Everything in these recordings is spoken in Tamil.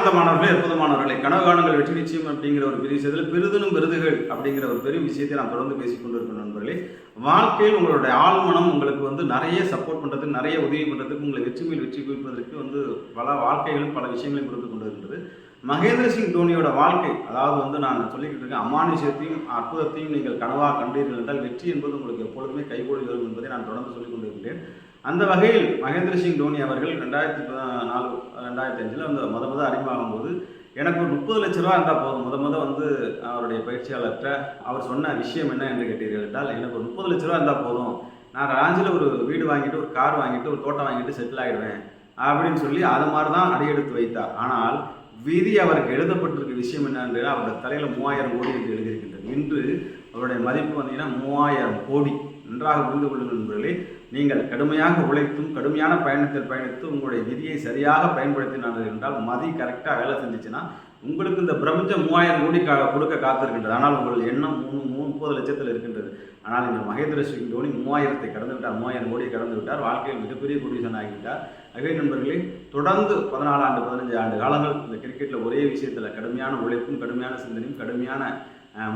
வாழ்த்த மாணவர்களே, அற்புதமானவர்களே, கனவு காணுங்கள் வெற்றி நிச்சயம் அப்படிங்கிற ஒரு பெரிய விஷயத்தில் பெரிதும் விருதுகள் அப்படிங்கிற ஒரு பெரிய விஷயத்தை நாம் தொடர்ந்து பேசிக் கொண்டிருக்கோம் நண்பர்களே. வாழ்க்கையில் உங்களுடைய ஆழ்மனம் உங்களுக்கு நிறைய சப்போர்ட் பண்ணுறதுக்கு, நிறைய உதவி பண்ணுறதுக்கு, உங்களை வெற்றி மேல் வெற்றி குவிப்பதற்கு பல வாழ்க்கைகளும் பல விஷயங்களையும் கொடுத்து கொண்டு இருக்கின்றது. மகேந்திர சிங் தோனியோட வாழ்க்கை, அதாவது நான் சொல்லிக்கிட்டு இருக்கேன், அமானுஷத்தையும் அற்புதத்தையும் நீங்கள் கனவாக கண்டீர்கள் என்றால் வெற்றி என்பது உங்களுக்கு எப்பொழுதுமே கைகூடி வரும் என்பதை நான் தொடர்ந்து சொல்லிக் கொண்டிருக்கிறேன். அந்த வகையில் மகேந்திர சிங் தோனி அவர்கள் 2014 2005 முத அறிமுகமாகும் போது எனக்கு ஒரு 30 லட்ச ரூபா இருந்தால் போதும். அவருடைய பயிற்சியாளர்கிட்ட அவர் சொன்ன விஷயம் என்ன என்று கேட்டீர்கள் என்றால், எனக்கு ஒரு 30 லட்ச ரூபா இருந்தால் போதும், நான் ராஞ்சியில் ஒரு வீடு வாங்கிட்டு, ஒரு கார் வாங்கிட்டு, ஒரு தோட்டம் வாங்கிட்டு செட்டில் ஆகிடுவேன் அப்படின்னு சொல்லி அது மாதிரி தான் அடியெடுத்து வைத்தார். ஆனால் விதி அவருக்கு எழுதப்பட்டிருக்க விஷயம் என்னென்று அவருடைய தலையில் 3000 கோடி என்று எழுதியிருக்கின்றது. இன்று அவருடைய மதிப்பு 3000 கோடி. நன்றாக புரிந்து கொள்ளுங்கள் நண்பர்களே. நீங்கள் கடுமையாக உழைத்தும் கடுமையான பயணத்தில் பயணித்து உங்களுடைய விதியை சரியாக பயன்படுத்தினார்கள் என்றால், மதி கரெக்டாக வேலை செஞ்சிச்சுன்னா உங்களுக்கு இந்த பிரபஞ்சம் 3000 கோடி கொடுக்க காத்திருக்கின்றது. ஆனால் உங்கள் எண்ணம் 30 லட்சத்தில் இருக்கின்றது. ஆனால் இந்த மகேந்திர சிங் தோனி 3000 கடந்து விட்டார், 3000 கோடியை கடந்து விட்டார். வாழ்க்கையில் மிகப்பெரிய கோடீஸ்வரன் ஆகிவிட்டார். அதே நண்பர்களே, தொடர்ந்து 14 ஆண்டு 15 ஆண்டு காலங்கள் இந்த கிரிக்கெட்டில் ஒரே விஷயத்தில் கடுமையான உழைப்பும் கடுமையான சிந்தனையும் கடுமையான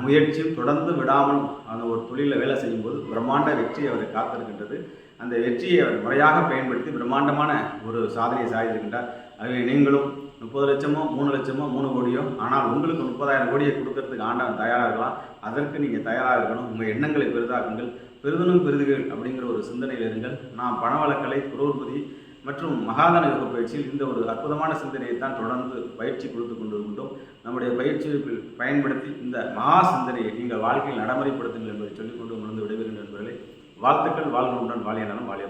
முயற்சியும் தொடர்ந்து விடாமல் அந்த ஒரு தொழிலில் வேலை செய்யும்போது பிரம்மாண்ட வெற்றி அவரை காத்திருக்கின்றது. அந்த வெற்றியை அவர் முறையாக பயன்படுத்தி பிரம்மாண்டமான ஒரு சாதனையை சாதித்திருக்கின்றார். ஆகவே நீங்களும் 30 லட்சமோ 3 லட்சமோ 3 கோடியோ, ஆனால் உங்களுக்கு 30,000 கோடியை கொடுக்கறதுக்கு ஆண்டவன் தயாராக இருக்கலாம். அதற்கு நீங்கள் தயாராக இருக்கணும். உங்கள் எண்ணங்களை பெரிதாக்குங்கள், பெரிதனும் பெரிதுகள் அப்படிங்கிற ஒரு சிந்தனையில் இருங்கள். நாம் பணவளக்கலை, குரோர்பதி மற்றும் மகாதான யோக பயிற்சியில் இந்த ஒரு அற்புதமான சிந்தனையை தான் தொடர்ந்து பயிற்சி கொடுத்து கொண்டு இருக்கின்றோம். நம்முடைய பயிற்சியை பயன்படுத்தி இந்த மகா சிந்தனையை நீங்கள் வாழ்க்கையில் நடைமுறைப்படுத்துங்கள் என்பதை சொல்லிக்கொண்டு உணர்ந்து விடைபெறுகின்ற நண்பர்களே. வாழ்த்துக்கள். வாழ்வுடன் வாழிய நலம், வாழிய